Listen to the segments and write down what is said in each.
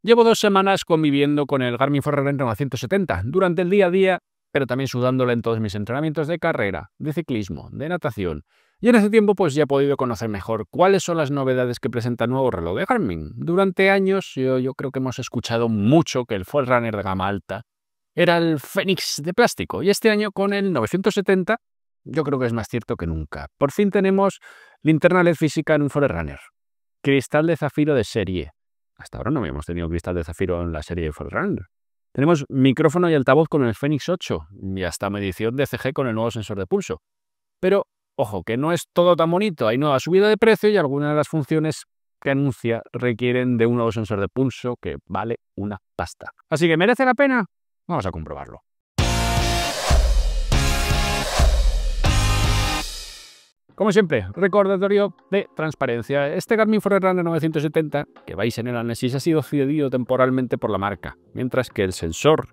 Llevo 2 semanas conviviendo con el Garmin Forerunner 970 durante el día a día, pero también sudándole en todos mis entrenamientos de carrera, de ciclismo, de natación. Y en ese tiempo pues ya he podido conocer mejor cuáles son las novedades que presenta el nuevo reloj de Garmin. Durante años yo creo que hemos escuchado mucho que el Forerunner de gama alta era el Fenix de plástico, y este año con el 970 yo creo que es más cierto que nunca. Por fin tenemos linterna LED física en un Forerunner, cristal de zafiro de serie. Hasta ahora no habíamos tenido cristal de zafiro en la serie de Forerunner. Tenemos micrófono y altavoz con el Fenix 8 y hasta medición de ECG con el nuevo sensor de pulso. Pero, ojo, que no es todo tan bonito. Hay nueva subida de precio y algunas de las funciones que anuncia requieren de un nuevo sensor de pulso que vale una pasta. Así que, ¿merece la pena? Vamos a comprobarlo. Como siempre, recordatorio de transparencia. Este Garmin Forerunner 970 que vais en el análisis ha sido cedido temporalmente por la marca, mientras que el sensor,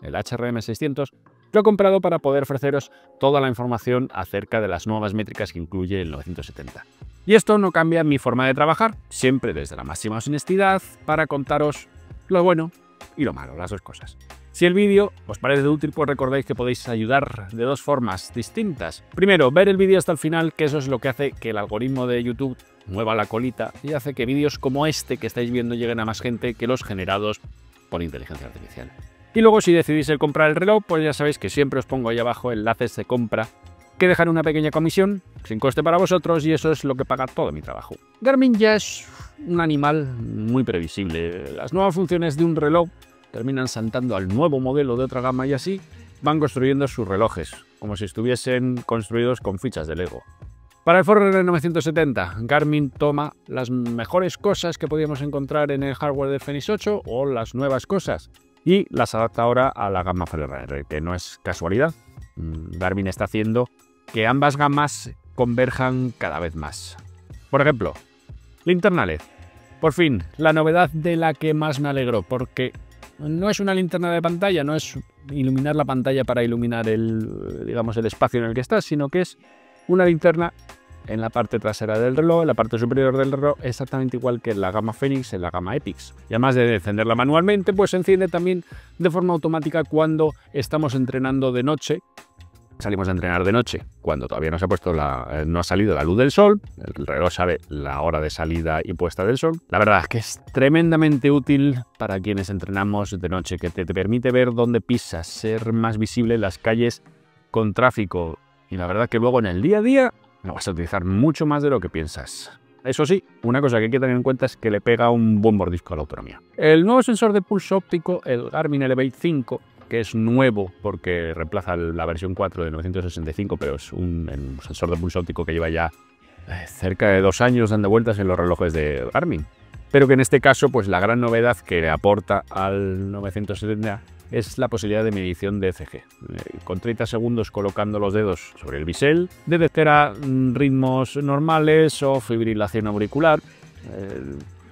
el HRM600, lo he comprado para poder ofreceros toda la información acerca de las nuevas métricas que incluye el 970. Y esto no cambia mi forma de trabajar, siempre desde la máxima honestidad, para contaros lo bueno y lo malo, las dos cosas. Si el vídeo os parece útil, pues recordáis que podéis ayudar de dos formas distintas. Primero, ver el vídeo hasta el final, que eso es lo que hace que el algoritmo de YouTube mueva la colita y hace que vídeos como este que estáis viendo lleguen a más gente que los generados por inteligencia artificial. Y luego, si decidís el comprar el reloj, pues ya sabéis que siempre os pongo ahí abajo enlaces de compra que dejan una pequeña comisión sin coste para vosotros, y eso es lo que paga todo mi trabajo. Garmin ya es un animal muy previsible. Las nuevas funciones de un reloj terminan saltando al nuevo modelo de otra gama y así van construyendo sus relojes, como si estuviesen construidos con fichas de Lego. Para el Forerunner 970, Garmin toma las mejores cosas que podíamos encontrar en el hardware del Fenix 8 o las nuevas cosas y las adapta ahora a la gama Forerunner, que no es casualidad. Garmin está haciendo que ambas gamas converjan cada vez más. Por ejemplo, linterna LED. Por fin, la novedad de la que más me alegro, porque no es una linterna de pantalla, no es iluminar la pantalla para iluminar el espacio en el que estás, sino que es una linterna en la parte trasera del reloj, en la parte superior del reloj, exactamente igual que en la gama Fenix, en la gama Epix. Y además de encenderla manualmente, pues se enciende también de forma automática cuando estamos entrenando de noche. Salimos a entrenar de noche cuando todavía no ha salido la luz del sol. El reloj sabe la hora de salida y puesta del sol. La verdad es que es tremendamente útil para quienes entrenamos de noche, que te permite ver dónde pisas, ser más visible en las calles con tráfico. Y la verdad que luego en el día a día lo vas a utilizar mucho más de lo que piensas. Eso sí, una cosa que hay que tener en cuenta es que le pega un buen mordisco a la autonomía. El nuevo sensor de pulso óptico, el Garmin Elevate 5, que es nuevo porque reemplaza la versión 4 de 965, pero es un sensor de pulso óptico que lleva ya cerca de 2 años dando vueltas en los relojes de Garmin. Pero que en este caso, pues la gran novedad que le aporta al 970 es la posibilidad de medición de ECG. Con 30 segundos colocando los dedos sobre el bisel, detectará ritmos normales o fibrilación auricular.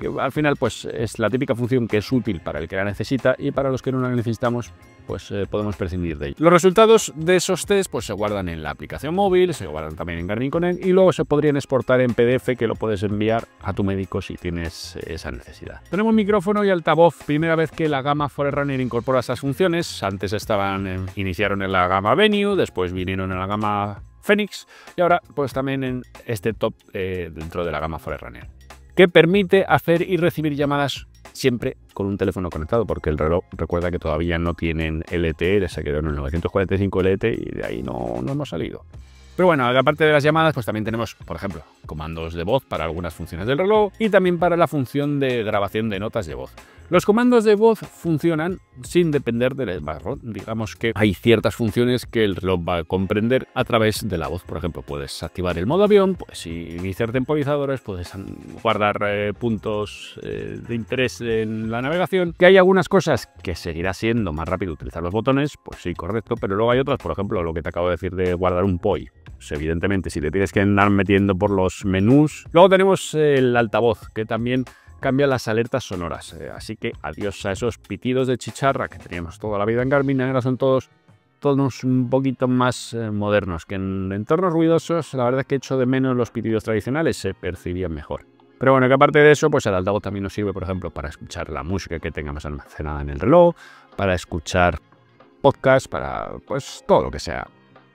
Que al final pues es la típica función que es útil para el que la necesita, y para los que no la necesitamos pues podemos prescindir de ella. Los resultados de esos test pues se guardan en la aplicación móvil, se guardan también en Garmin Connect y luego se podrían exportar en PDF, que lo puedes enviar a tu médico si tienes esa necesidad. Tenemos micrófono y altavoz, primera vez que la gama Forerunner incorpora esas funciones. Antes iniciaron en la gama Venue, después vinieron en la gama Fenix y ahora pues también en este top dentro de la gama Forerunner, que permite hacer y recibir llamadas siempre con un teléfono conectado, porque el reloj, recuerda que todavía no tienen LTE, se quedó en el 945 LTE y de ahí no hemos salido. Pero bueno, aparte de las llamadas, pues también tenemos, por ejemplo, comandos de voz para algunas funciones del reloj y también para la función de grabación de notas de voz. Los comandos de voz funcionan sin depender del smartphone. Digamos que hay ciertas funciones que el reloj va a comprender a través de la voz. Por ejemplo, puedes activar el modo avión, puedes iniciar temporizadores, puedes guardar puntos de interés en la navegación. Que hay algunas cosas que seguirá siendo más rápido utilizar los botones, pues sí, correcto, pero luego hay otras, por ejemplo, lo que te acabo de decir de guardar un POI. Pues evidentemente, si te tienes que andar metiendo por los menús. Luego tenemos el altavoz, que también cambia las alertas sonoras, así que adiós a esos pitidos de chicharra que teníamos toda la vida en Garmin. Ahora son todos un poquito más modernos, que en entornos ruidosos la verdad es que echo de menos los pitidos tradicionales, se percibían mejor. Pero bueno, que aparte de eso, pues el altavoz también nos sirve, por ejemplo, para escuchar la música que tengamos almacenada en el reloj, para escuchar podcast, para pues todo lo que sea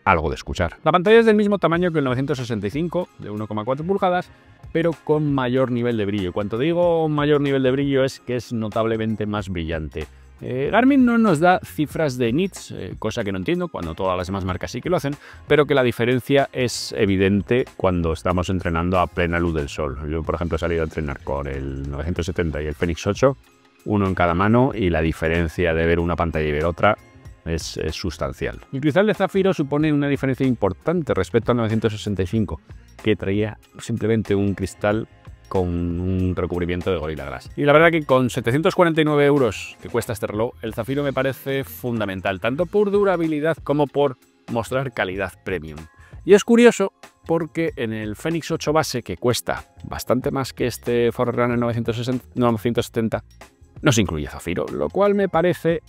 algo de escuchar. La pantalla es del mismo tamaño que el 965, de 1,4 pulgadas, pero con mayor nivel de brillo. Cuando digo mayor nivel de brillo es que es notablemente más brillante. Garmin no nos da cifras de nits, cosa que no entiendo, cuando todas las demás marcas sí que lo hacen, pero que la diferencia es evidente cuando estamos entrenando a plena luz del sol. Yo, por ejemplo, he salido a entrenar con el 970 y el Fenix 8, uno en cada mano, y la diferencia de ver una pantalla y ver otra es sustancial. El cristal de zafiro supone una diferencia importante respecto al 965, que traía simplemente un cristal con un recubrimiento de Gorilla Glass. Y la verdad que con 749 euros que cuesta este reloj, el zafiro me parece fundamental, tanto por durabilidad como por mostrar calidad premium. Y es curioso porque en el Fenix 8 base, que cuesta bastante más que este Forerunner 970, no se incluye zafiro, lo cual me parece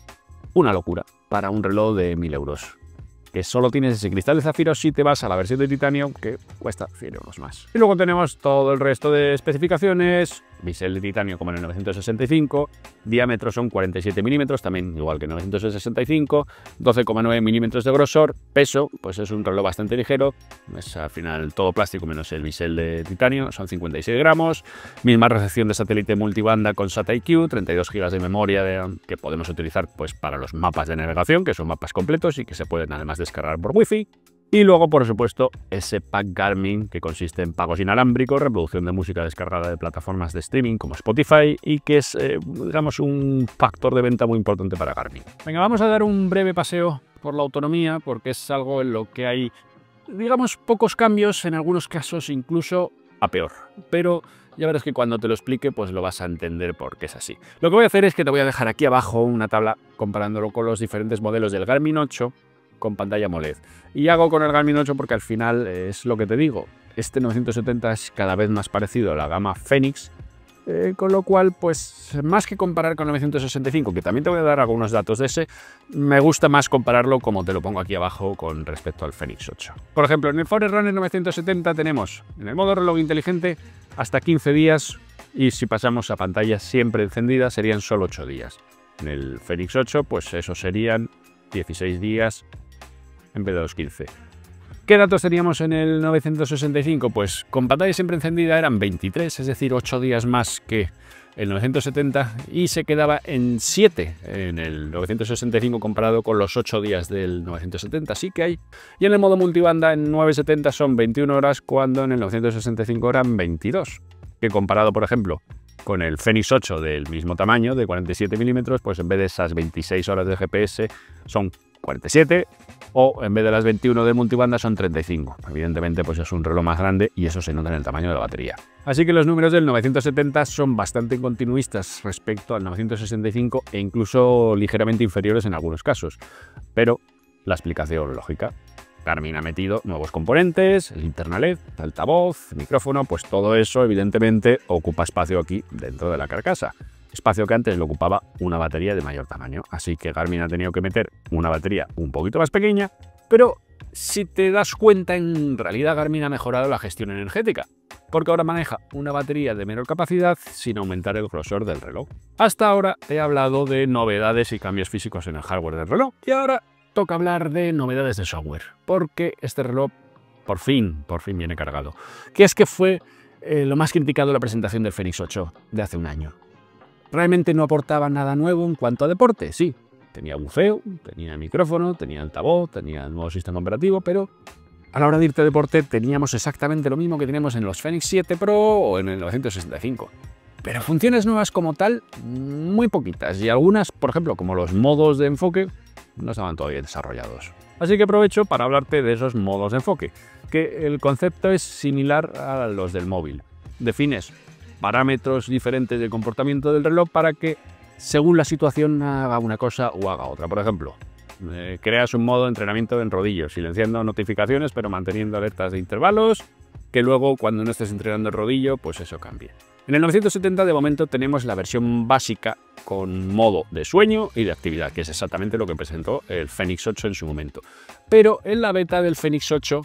una locura para un reloj de 1000 euros. Que solo tienes ese cristal de zafiro si te vas a la versión de titanio, que cuesta 100 euros más. Y luego tenemos todo el resto de especificaciones, bisel de titanio como en el 965, diámetro son 47 milímetros, también igual que en el 965, 12,9 milímetros de grosor, peso, pues es un reloj bastante ligero, es al final todo plástico menos el bisel de titanio, son 56 gramos, misma recepción de satélite multibanda con SAT-iQ, 32 GB de memoria que podemos utilizar pues para los mapas de navegación, que son mapas completos y que se pueden además descargar por Wi-Fi. Y luego, por supuesto, ese pack Garmin que consiste en pagos inalámbricos, reproducción de música descargada de plataformas de streaming como Spotify y que es, digamos, un factor de venta muy importante para Garmin. Venga, vamos a dar un breve paseo por la autonomía porque es algo en lo que hay, digamos, pocos cambios, en algunos casos incluso a peor. Pero ya verás que cuando te lo explique, pues lo vas a entender por qué es así. Lo que voy a hacer es que te voy a dejar aquí abajo una tabla comparándolo con los diferentes modelos del Garmin 8 con pantalla AMOLED. Y hago con el Garmin 8 porque al final es lo que te digo. Este 970 es cada vez más parecido a la gama Fenix, con lo cual, pues más que comparar con el 965, que también te voy a dar algunos datos de ese, me gusta más compararlo como te lo pongo aquí abajo con respecto al Fenix 8. Por ejemplo, en el Forerunner 970 tenemos en el modo reloj inteligente hasta 15 días y si pasamos a pantalla siempre encendida serían solo 8 días. En el Fenix 8, pues eso serían 16 días en vez de los 15. ¿Qué datos teníamos en el 965? Pues con pantalla siempre encendida eran 23, es decir, 8 días más que el 970 y se quedaba en 7 en el 965 comparado con los 8 días del 970. Sí que hay. Y en el modo multibanda en 970 son 21 horas cuando en el 965 eran 22. Que comparado, por ejemplo, con el Fenix 8 del mismo tamaño, de 47 milímetros, pues en vez de esas 26 horas de GPS son 47 o en vez de las 21 de multibanda son 35. Evidentemente pues es un reloj más grande y eso se nota en el tamaño de la batería. Así que los números del 970 son bastante continuistas respecto al 965 e incluso ligeramente inferiores en algunos casos. Pero la explicación lógica. Garmin ha metido nuevos componentes, linterna LED, altavoz, micrófono, pues todo eso evidentemente ocupa espacio aquí dentro de la carcasa. Espacio que antes lo ocupaba una batería de mayor tamaño. Así que Garmin ha tenido que meter una batería un poquito más pequeña, pero si te das cuenta, en realidad Garmin ha mejorado la gestión energética, porque ahora maneja una batería de menor capacidad sin aumentar el grosor del reloj. Hasta ahora he hablado de novedades y cambios físicos en el hardware del reloj, y ahora toca hablar de novedades de software, porque este reloj por fin viene cargado. Que es que fue lo más criticado en la presentación del Fenix 8 de hace un año. Realmente no aportaba nada nuevo en cuanto a deporte, sí. Tenía buceo, tenía micrófono, tenía altavoz, tenía el nuevo sistema operativo, pero a la hora de irte a deporte teníamos exactamente lo mismo que teníamos en los Fenix 7 Pro o en el 965. Pero funciones nuevas como tal, muy poquitas. Y algunas, por ejemplo, como los modos de enfoque, no estaban todavía desarrollados. Así que aprovecho para hablarte de esos modos de enfoque, que el concepto es similar a los del móvil. Defines parámetros diferentes del comportamiento del reloj para que, según la situación, haga una cosa o haga otra. Por ejemplo, creas un modo de entrenamiento en rodillos, silenciando notificaciones pero manteniendo alertas de intervalos, que luego cuando no estés entrenando el rodillo, pues eso cambie. En el 970 de momento tenemos la versión básica con modo de sueño y de actividad, que es exactamente lo que presentó el Fenix 8 en su momento. Pero en la beta del Fenix 8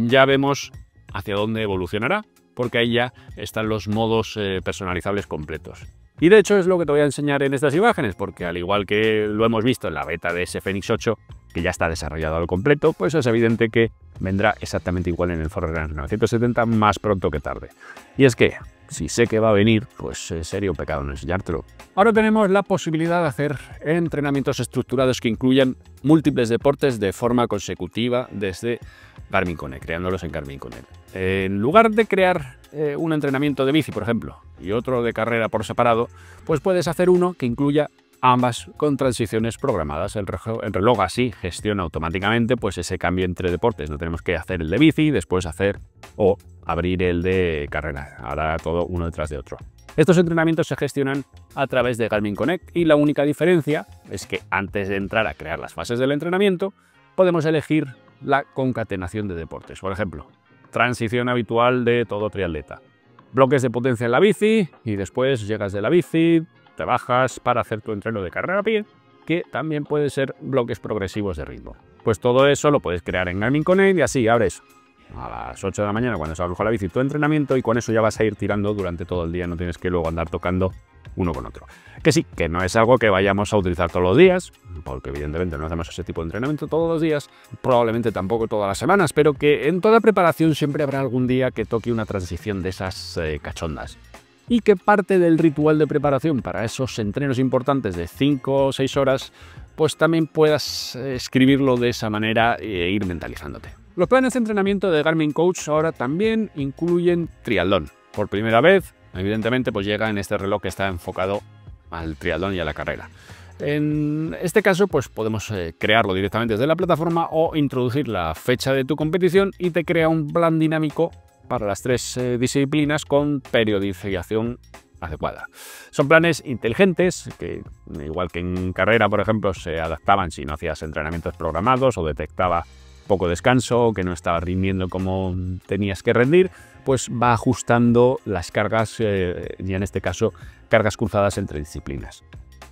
ya vemos hacia dónde evolucionará, porque ahí ya están los modos personalizables completos. Y de hecho es lo que te voy a enseñar en estas imágenes, porque al igual que lo hemos visto en la beta de ese Fenix 8, que ya está desarrollado al completo, pues es evidente que vendrá exactamente igual en el Forerunner 970 más pronto que tarde. Y es que, si sé que va a venir, pues sería un pecado no enseñártelo. Ahora tenemos la posibilidad de hacer entrenamientos estructurados que incluyan múltiples deportes de forma consecutiva desde Garmin Connect, creándolos en Garmin Connect. En lugar de crear un entrenamiento de bici, por ejemplo, y otro de carrera por separado, pues puedes hacer uno que incluya ambas con transiciones programadas. El reloj así gestiona automáticamente pues ese cambio entre deportes. No tenemos que hacer el de bici, después hacer o abrir el de carrera. Ahora todo uno detrás de otro. Estos entrenamientos se gestionan a través de Garmin Connect y la única diferencia es que antes de entrar a crear las fases del entrenamiento podemos elegir la concatenación de deportes. Por ejemplo, transición habitual de todo triatleta. Bloques de potencia en la bici y después llegas de la bici, te bajas para hacer tu entreno de carrera a pie, que también puede ser bloques progresivos de ritmo. Pues todo eso lo puedes crear en Garmin Connect y así abres a las 8 de la mañana cuando salgas con la bici tu entrenamiento y con eso ya vas a ir tirando durante todo el día, no tienes que luego andar tocando uno con otro. Que sí, que no es algo que vayamos a utilizar todos los días, porque evidentemente no hacemos ese tipo de entrenamiento todos los días, probablemente tampoco todas las semanas, pero que en toda preparación siempre habrá algún día que toque una transición de esas cachondas. Y que parte del ritual de preparación para esos entrenos importantes de 5 o 6 horas, pues también puedas escribirlo de esa manera e ir mentalizándote. Los planes de entrenamiento de Garmin Coach ahora también incluyen triatlón. Por primera vez, evidentemente, pues llega en este reloj que está enfocado al triatlón y a la carrera. En este caso, pues podemos crearlo directamente desde la plataforma o introducir la fecha de tu competición y te crea un plan dinámico para las 3 disciplinas con periodización adecuada. Son planes inteligentes que, igual que en carrera, por ejemplo, se adaptaban si no hacías entrenamientos programados o detectaba poco descanso o que no estaba rindiendo como tenías que rendir, pues va ajustando las cargas y en este caso cargas cruzadas entre disciplinas.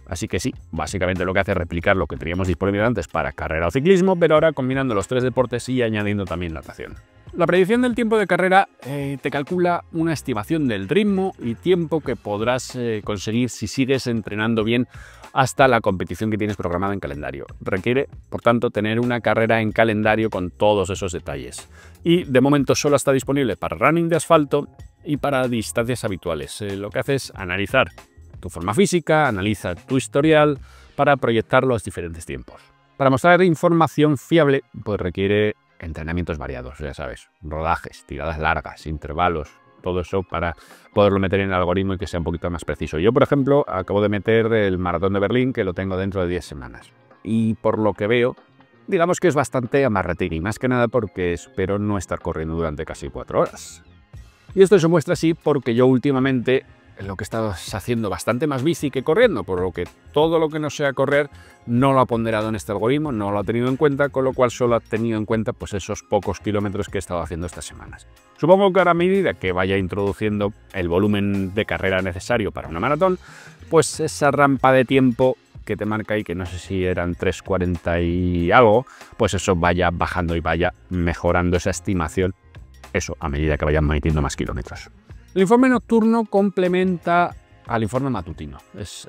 Así que sí, básicamente lo que hace es replicar lo que teníamos disponible antes para carrera o ciclismo, pero ahora combinando los 3 deportes y añadiendo también natación. La predicción del tiempo de carrera te calcula una estimación del ritmo y tiempo que podrás conseguir si sigues entrenando bien hasta la competición que tienes programada en calendario. Requiere, por tanto, tener una carrera en calendario con todos esos detalles. Y de momento solo está disponible para running de asfalto y para distancias habituales. Lo que hace es analizar tu forma física, analiza tu historial para proyectar los diferentes tiempos. Para mostrar información fiable, pues requiere entrenamientos variados, ya sabes, rodajes, tiradas largas, intervalos, todo eso para poderlo meter en el algoritmo y que sea un poquito más preciso. Yo, por ejemplo, acabo de meter el Maratón de Berlín, que lo tengo dentro de 10 semanas. Y por lo que veo, digamos que es bastante amarrategui, más que nada porque espero no estar corriendo durante casi 4 horas. Y esto se muestra así porque yo últimamente lo que he estado haciendo bastante más bici que corriendo, por lo que todo lo que no sea correr no lo ha ponderado en este algoritmo, no lo ha tenido en cuenta, con lo cual solo ha tenido en cuenta pues esos pocos kilómetros que he estado haciendo estas semanas. Supongo que ahora a medida que vaya introduciendo el volumen de carrera necesario para una maratón, pues esa rampa de tiempo que te marca ahí, que no sé si eran 3:40 y algo, pues eso vaya bajando y vaya mejorando esa estimación, eso a medida que vayan metiendo más kilómetros. El informe nocturno complementa al informe matutino. Es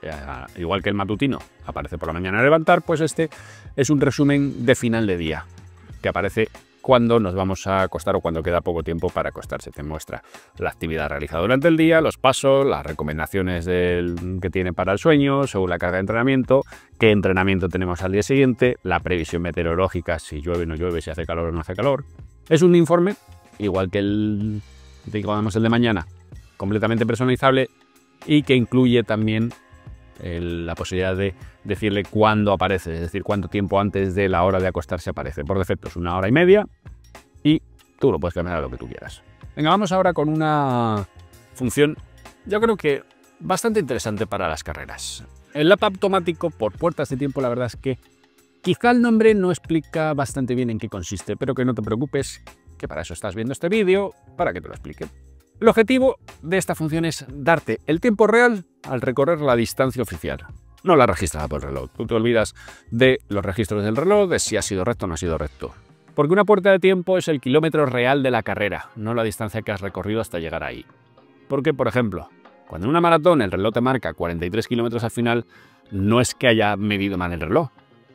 igual que el matutino aparece por la mañana al levantar, pues este es un resumen de final de día que aparece cuando nos vamos a acostar o cuando queda poco tiempo para acostarse. Te muestra la actividad realizada durante el día, los pasos, las recomendaciones que tiene para el sueño, según la carga de entrenamiento, qué entrenamiento tenemos al día siguiente, la previsión meteorológica, si llueve o no llueve, si hace calor o no hace calor. Es un informe, igual que el de mañana, completamente personalizable y que incluye también la posibilidad de decirle cuándo aparece, es decir, cuánto tiempo antes de la hora de acostarse aparece. Por defecto es 1:30 y tú lo puedes cambiar a lo que tú quieras. Venga, vamos ahora con una función, yo creo que bastante interesante para las carreras. El lap automático por puertas de tiempo, la verdad es que quizá el nombre no explica bastante bien en qué consiste, pero que no te preocupes, que para eso estás viendo este vídeo, para que te lo explique. El objetivo de esta función es darte el tiempo real al recorrer la distancia oficial, no la registrada por el reloj. Tú te olvidas de los registros del reloj, de si ha sido recto o no ha sido recto. Porque una puerta de tiempo es el kilómetro real de la carrera, no la distancia que has recorrido hasta llegar ahí. Porque, por ejemplo, cuando en una maratón el reloj te marca 43 kilómetros al final, no es que haya medido mal el reloj.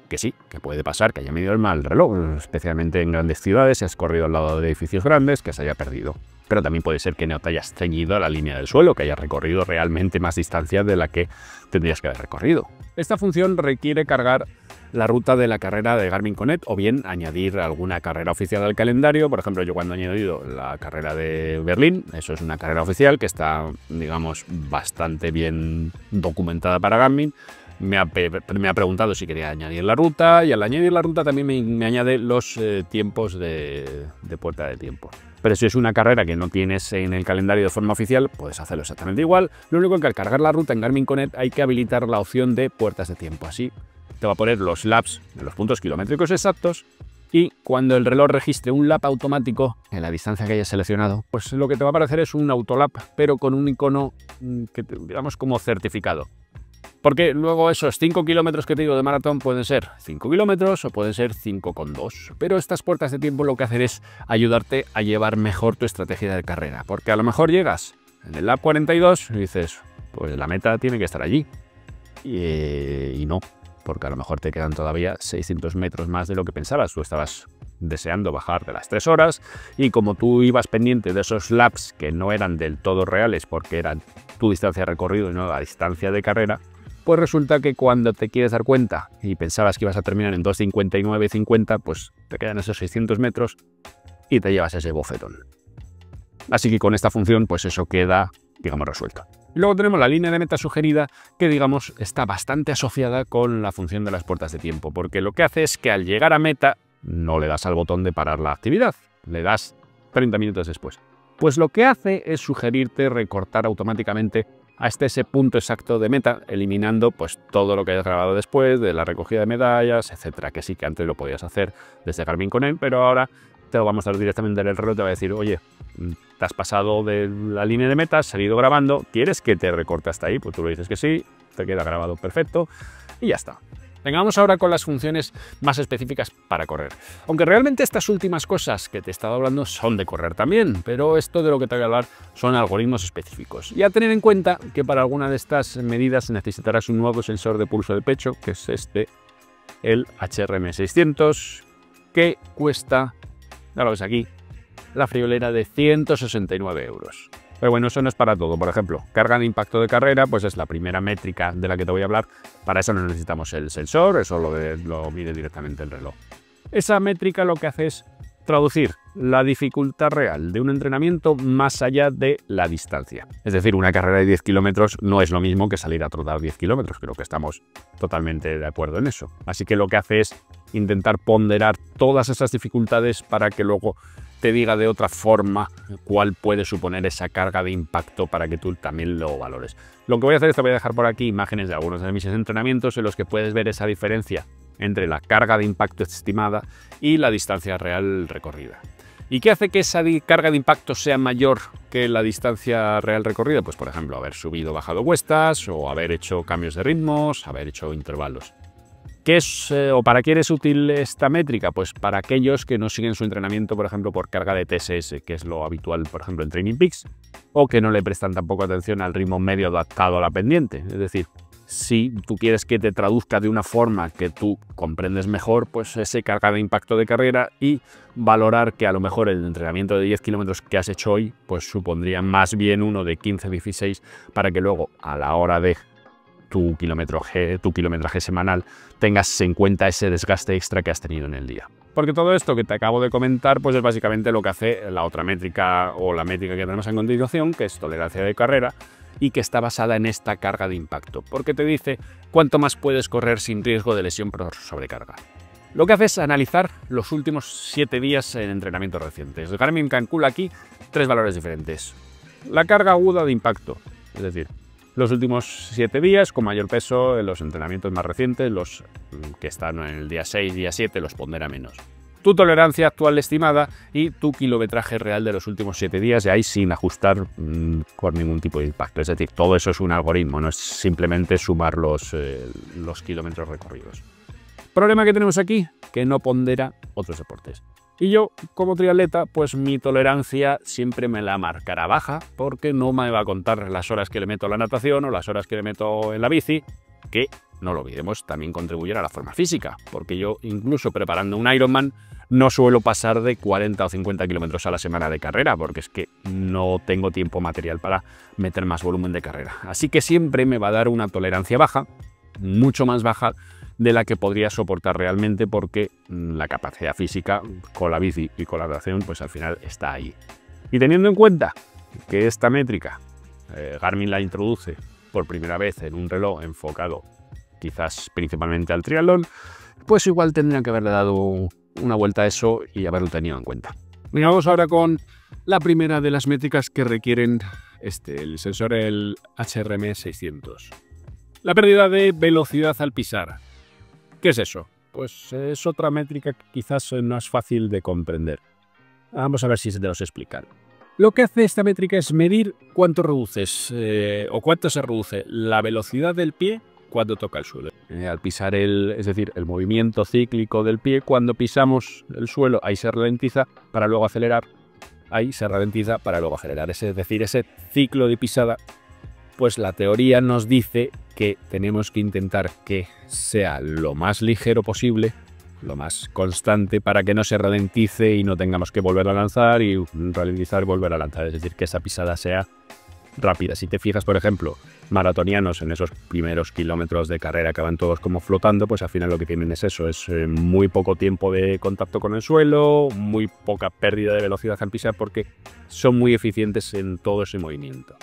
Que sí, que puede pasar que haya medido mal el reloj, especialmente en grandes ciudades, si has corrido al lado de edificios grandes, que se haya perdido. Pero también puede ser que no te hayas ceñido a la línea del suelo, que hayas recorrido realmente más distancia de la que tendrías que haber recorrido. Esta función requiere cargar la ruta de la carrera de Garmin Connect o bien añadir alguna carrera oficial al calendario. Por ejemplo, yo cuando he añadido la carrera de Berlín, eso es una carrera oficial que está, digamos, bastante bien documentada para Garmin. Me ha preguntado si quería añadir la ruta y al añadir la ruta también me añade los tiempos de puerta de tiempo. Pero si es una carrera que no tienes en el calendario de forma oficial, puedes hacerlo exactamente igual. Lo único que al cargar la ruta en Garmin Connect hay que habilitar la opción de puertas de tiempo. Así te va a poner los laps de los puntos kilométricos exactos y cuando el reloj registre un lap automático en la distancia que hayas seleccionado, pues lo que te va a aparecer es un autolap, pero con un icono que digamos como certificado. Porque luego esos 5 kilómetros que te digo de maratón pueden ser 5 kilómetros o pueden ser 5,2. Pero estas puertas de tiempo lo que hacen es ayudarte a llevar mejor tu estrategia de carrera. Porque a lo mejor llegas en el lap 42 y dices, pues la meta tiene que estar allí. Y no, porque a lo mejor te quedan todavía 600 metros más de lo que pensabas. Tú estabas deseando bajar de las 3 horas y como tú ibas pendiente de esos laps que no eran del todo reales porque eran tu distancia de recorrido y no la distancia de carrera, pues resulta que cuando te quieres dar cuenta y pensabas que ibas a terminar en 2:59:50, pues te quedan esos 600 metros y te llevas ese bofetón. Así que con esta función, pues eso queda, digamos, resuelto. Y luego tenemos la línea de meta sugerida, que digamos está bastante asociada con la función de las puertas de tiempo, porque lo que hace es que al llegar a meta no le das al botón de parar la actividad, le das 30 minutos después. Pues lo que hace es sugerirte recortar automáticamente hasta ese punto exacto de meta, eliminando pues todo lo que hayas grabado después de la recogida de medallas, etcétera, que sí que antes lo podías hacer desde Garmin Connect, pero ahora te lo vamos a dar directamente en el reloj, te va a decir, oye, te has pasado de la línea de meta, has salido grabando, ¿quieres que te recorte hasta ahí? Pues tú le dices que sí, te queda grabado perfecto y ya está. Vengamos ahora con las funciones más específicas para correr. Aunque realmente estas últimas cosas que te he estado hablando son de correr también, pero esto de lo que te voy a hablar son algoritmos específicos. Y a tener en cuenta que para alguna de estas medidas necesitarás un nuevo sensor de pulso de pecho, que es el HRM600, que cuesta, ya lo ves aquí, la friolera de 169 euros. Pero bueno, eso no es para todo. Por ejemplo, carga de impacto de carrera, pues es la primera métrica de la que te voy a hablar. Para eso no necesitamos el sensor, eso lo mide directamente el reloj. Esa métrica lo que hace es traducir la dificultad real de un entrenamiento más allá de la distancia. Es decir, una carrera de 10 kilómetros no es lo mismo que salir a trotar 10 kilómetros. Creo que estamos totalmente de acuerdo en eso. Así que lo que hace es intentar ponderar todas esas dificultades para que luego te diga de otra forma cuál puede suponer esa carga de impacto para que tú también lo valores. Lo que voy a hacer es te voy a dejar por aquí imágenes de algunos de mis entrenamientos en los que puedes ver esa diferencia entre la carga de impacto estimada y la distancia real recorrida. ¿Y qué hace que esa carga de impacto sea mayor que la distancia real recorrida? Pues por ejemplo, haber subido o bajado cuestas o haber hecho cambios de ritmos, haber hecho intervalos. ¿Qué es o para quién es útil esta métrica? Pues para aquellos que no siguen su entrenamiento, por ejemplo, por carga de TSS, que es lo habitual, por ejemplo, en Training Peaks, o que no le prestan tampoco atención al ritmo medio adaptado a la pendiente. Es decir, si tú quieres que te traduzca de una forma que tú comprendes mejor, pues ese carga de impacto de carrera y valorar que a lo mejor el entrenamiento de 10 kilómetros que has hecho hoy, pues supondría más bien uno de 15-16 para que luego a la hora de tu kilometraje semanal tengas en cuenta ese desgaste extra que has tenido en el día. Porque todo esto que te acabo de comentar pues es básicamente lo que hace la otra métrica o la métrica que tenemos en continuación, que es tolerancia de carrera y que está basada en esta carga de impacto, porque te dice cuánto más puedes correr sin riesgo de lesión por sobrecarga. Lo que hace es analizar los últimos 7 días en entrenamientos recientes. Garmin calcula aquí 3 valores diferentes. La carga aguda de impacto, es decir, los últimos 7 días con mayor peso en los entrenamientos más recientes, los que están en el día 6, día 7, los pondera menos. Tu tolerancia actual estimada y tu kilometraje real de los últimos 7 días, y ahí sin ajustar con ningún tipo de impacto. Es decir, todo eso es un algoritmo, no es simplemente sumar los kilómetros recorridos. ¿Problema que tenemos aquí? Que no pondera otros deportes. Y yo, como triatleta, pues mi tolerancia siempre me la marcará baja, porque no me va a contar las horas que le meto a la natación o las horas que le meto en la bici, que, no lo olvidemos, también contribuyen a la forma física, porque yo, incluso preparando un Ironman, no suelo pasar de 40 o 50 kilómetros a la semana de carrera, porque es que no tengo tiempo material para meter más volumen de carrera. Así que siempre me va a dar una tolerancia baja, mucho más baja de la que podría soportar realmente, porque la capacidad física con la bici y con la natación pues al final está ahí. Y teniendo en cuenta que esta métrica Garmin la introduce por primera vez en un reloj enfocado quizás principalmente al triatlón, pues igual tendrían que haberle dado una vuelta a eso y haberlo tenido en cuenta. Vamos ahora con la primera de las métricas que requieren el sensor, el HRM600. La pérdida de velocidad al pisar. ¿Qué es eso? Pues es otra métrica que quizás no es fácil de comprender. Vamos a ver si se te los explicar. Lo que hace esta métrica es medir cuánto reduces o cuánto se reduce la velocidad del pie cuando toca el suelo. Al pisar es decir, el movimiento cíclico del pie, cuando pisamos el suelo, ahí se ralentiza para luego acelerar, ahí se ralentiza para luego acelerar. Es decir, ese ciclo de pisada, pues la teoría nos dice que tenemos que intentar que sea lo más ligero posible, lo más constante, para que no se ralentice y no tengamos que volver a lanzar y ralentizar y volver a lanzar. Es decir, que esa pisada sea rápida. Si te fijas, por ejemplo, maratonianos en esos primeros kilómetros de carrera que van todos como flotando, pues al final lo que tienen es eso, es muy poco tiempo de contacto con el suelo, muy poca pérdida de velocidad al pisar, porque son muy eficientes en todo ese movimiento.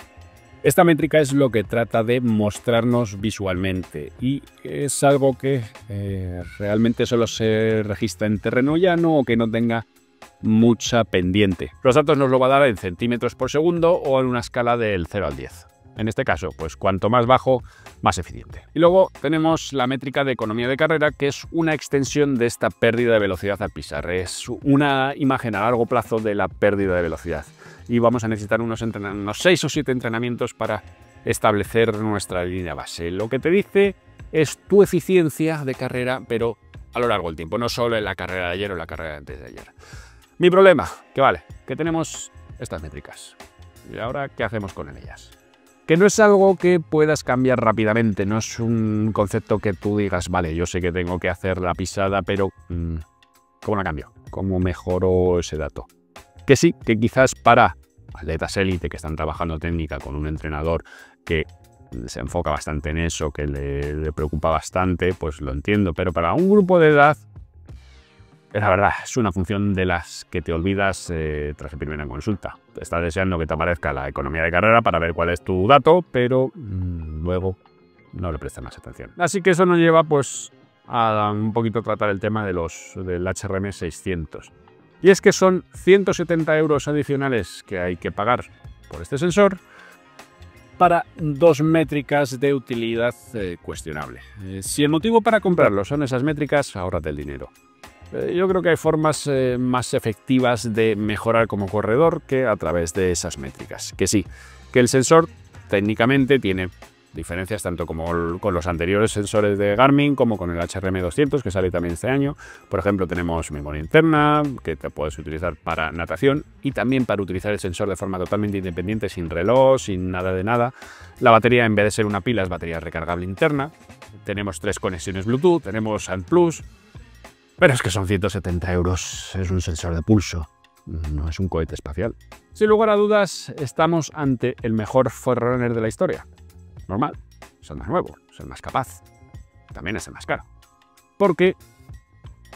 Esta métrica es lo que trata de mostrarnos visualmente y es algo que realmente solo se registra en terreno llano o que no tenga mucha pendiente. Los datos nos lo va a dar en centímetros por segundo o en una escala del 0 al 10. En este caso, pues cuanto más bajo, más eficiente. Y luego tenemos la métrica de economía de carrera, que es una extensión de esta pérdida de velocidad al pisar. Es una imagen a largo plazo de la pérdida de velocidad. Y vamos a necesitar unos 6 o 7 entrenamientos para establecer nuestra línea base. Lo que te dice es tu eficiencia de carrera, pero a lo largo del tiempo, no solo en la carrera de ayer o en la carrera de antes de ayer. Mi problema, que tenemos estas métricas. ¿Y ahora qué hacemos con ellas? Que no es algo que puedas cambiar rápidamente, no es un concepto que tú digas, vale, yo sé que tengo que hacer la pisada, pero ¿cómo la cambio? ¿Cómo mejoro ese dato? Que sí, que quizás para atletas élite que están trabajando técnica con un entrenador que se enfoca bastante en eso, que le preocupa bastante, pues lo entiendo, pero para un grupo de edad, la verdad, es una función de las que te olvidas tras la primera consulta. Estás deseando que te aparezca la economía de carrera para ver cuál es tu dato, pero luego no le prestas más atención. Así que eso nos lleva pues a un poquito tratar el tema del HRM600. Y es que son 170 euros adicionales que hay que pagar por este sensor para dos métricas de utilidad cuestionable. Si el motivo para comprarlo son esas métricas, ahórrate el dinero. Yo creo que hay formas más efectivas de mejorar como corredor que a través de esas métricas. Que sí, que el sensor técnicamente tiene diferencias tanto como con los anteriores sensores de Garmin como con el HRM200 que sale también este año. Por ejemplo, tenemos memoria interna que te puedes utilizar para natación y también para utilizar el sensor de forma totalmente independiente, sin reloj, sin nada de nada. La batería, en vez de ser una pila, es batería recargable interna. Tenemos 3 conexiones Bluetooth, tenemos ANT+. Pero es que son 170 euros, es un sensor de pulso, no es un cohete espacial. Sin lugar a dudas, estamos ante el mejor forerunner de la historia. Normal, es el más nuevo, es el más capaz, también es el más caro. Porque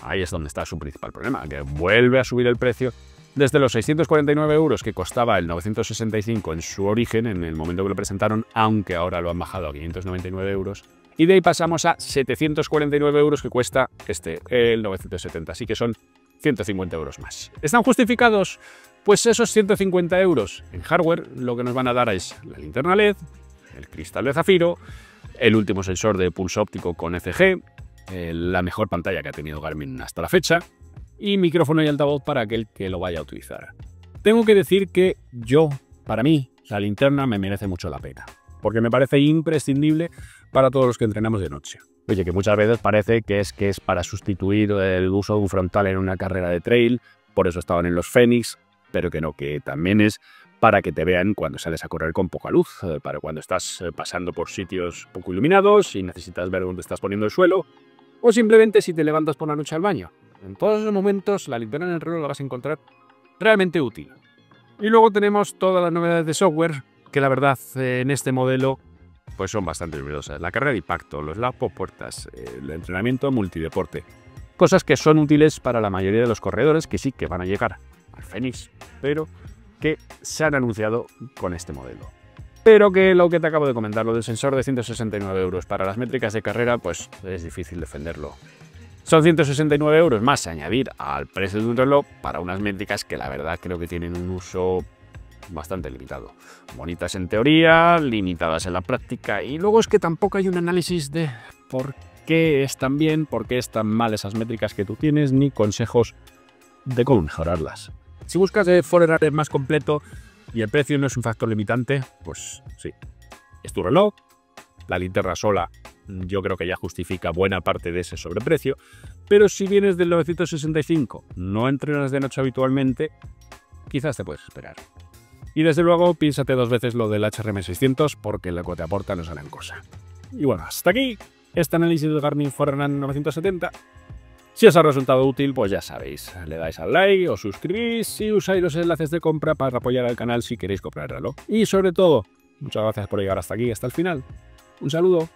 ahí es donde está su principal problema, que vuelve a subir el precio desde los 649 euros que costaba el 965 en su origen, en el momento que lo presentaron, aunque ahora lo han bajado a 599 euros. Y de ahí pasamos a 749 euros que cuesta el 970, así que son 150 euros más. ¿Están justificados? Pues esos 150 euros en hardware lo que nos van a dar es la linterna LED, el cristal de zafiro, el último sensor de pulso óptico con ECG, la mejor pantalla que ha tenido Garmin hasta la fecha y micrófono y altavoz para aquel que lo vaya a utilizar. Tengo que decir que para mí, la linterna me merece mucho la pena, porque me parece imprescindible para todos los que entrenamos de noche. Oye, que muchas veces parece que es para sustituir el uso de un frontal en una carrera de trail, por eso estaban en los Fenix, pero que no, que también es para que te vean cuando sales a correr con poca luz, para cuando estás pasando por sitios poco iluminados y necesitas ver dónde estás poniendo el suelo, o simplemente si te levantas por la noche al baño. En todos esos momentos la linterna en el reloj la vas a encontrar realmente útil. Y luego tenemos todas las novedades de software, que la verdad en este modelo pues son bastante ruidosas. La carrera de impacto, los lapo puertas, el entrenamiento multideporte. Cosas que son útiles para la mayoría de los corredores que sí que van a llegar al Fenix, pero que se han anunciado con este modelo. Pero que lo que te acabo de comentar, lo del sensor de 169 € para las métricas de carrera, pues es difícil defenderlo. Son 169 € más a añadir al precio de un reloj para unas métricas que la verdad creo que tienen un uso bastante limitado. Bonitas en teoría, limitadas en la práctica, y luego es que tampoco hay un análisis de por qué están bien, por qué están mal esas métricas que tú tienes, ni consejos de cómo mejorarlas. Si buscas de Forerunner más completo y el precio no es un factor limitante, pues sí, es tu reloj, la linterna sola yo creo que ya justifica buena parte de ese sobreprecio, pero si vienes del 965, no entrenas de noche habitualmente, quizás te puedes esperar. Y desde luego, piénsate dos veces lo del HRM 600 porque lo que te aporta no es gran cosa. Y bueno, hasta aquí este análisis del Garmin Forerunner 970. Si os ha resultado útil, pues ya sabéis, le dais al like, os suscribís y usáis los enlaces de compra para apoyar al canal si queréis comprar el reloj. Y sobre todo, muchas gracias por llegar hasta aquí, hasta el final. Un saludo.